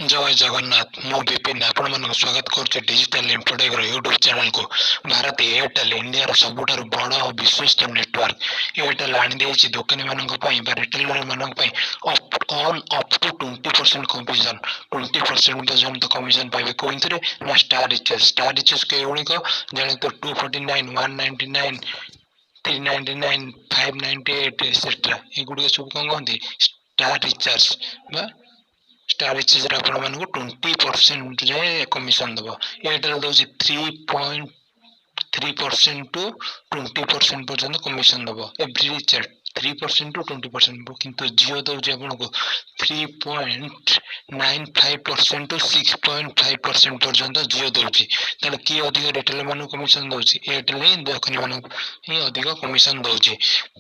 जय जगन्नाथ मु विपिन आपण मन स्वागत करुचे डिजिटल इन्फोटेक यूट्यूब चैनल को। भारत एयरटेल इंडिया सबुठार बड़ और विश्वस्त नेटवर्क। एयरटेल आनी देछि दुकानी मानक पई बा रिटेलर मानक पई अप टू 20% कमिशन 20% पर्यंत कमिशन पाइबे कोइंतरे ना स्टार रिचार्ज के उनिक जाने तो 249 199 399 598 एक्सेट्रा एगुडी सब कोन कहंती स्टार रिचार्ज बा स्टार रिचार्ज आपण मानक 20% जाए कमिशन दबो। एयरटेल दोछि 3.3% टू 20% पर्यंत कमिशन दबो एवरी रिचार्ज 3% टू 20%। किंतु जियो दोछि आपनको 3.95% टू 6.5% पर्यंत जियो दोछि। ताले की अधिक रिटेल मानक कमिशन दोछि एयरटेल ही दोकानी मानक ही अधिक कमिशन दोछि।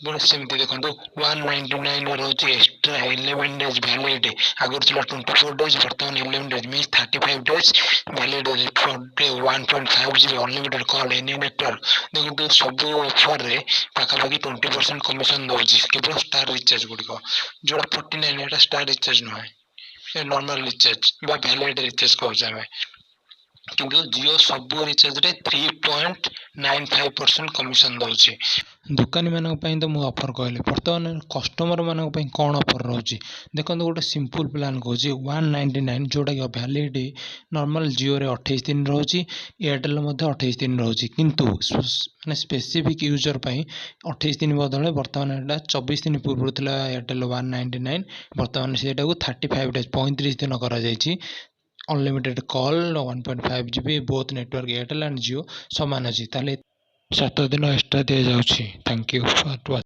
बड सेमति देखंतु 199 रोछि एक्स्ट्रा 11 डेज वैलिड आगर चला 24 डेज वर्तमान 11 days means 35 days valid for 1.5 GB unlimited call any network. देखंतु सब ऑफर रे पाखा पाखी 20% कमिशन दोछि केवल स्टार रिचार्ज गुडी को जोड़ा 49 एटा स्टार रिचार्ज न है ए नॉर्मल रिचार्ज बा वैलिड रिचार्ज को जामे। किंतु जियो सब रिचार्ज रे 3.95% कमिशन दोछि। दुकानी मानक पई तो मु ऑफर कहले वर्तमान कस्टमर मानक पई कोन ऑफर रहउछि देखंतु गोटे सिंपल प्लान कहउछि 199 जोटा कि वैलिड नॉर्मल जियो रे 28 दिन रहउछि एयरटेल मध्ये 28 दिन रहउछि। किंतु माने स्पेसिफिक यूजर पई 28 दिन बदले वर्तमान एटा 24 दिन पूर्व थिला एयरटेल 199 वर्तमान सेटा को 35 डेज 35 दिन करा जायछि। Unlimited call 1.5 GB both network Airtel and Jio समान अछि ताले 7 दिन एक्स्ट्रा दिया जाउछि। Thank you for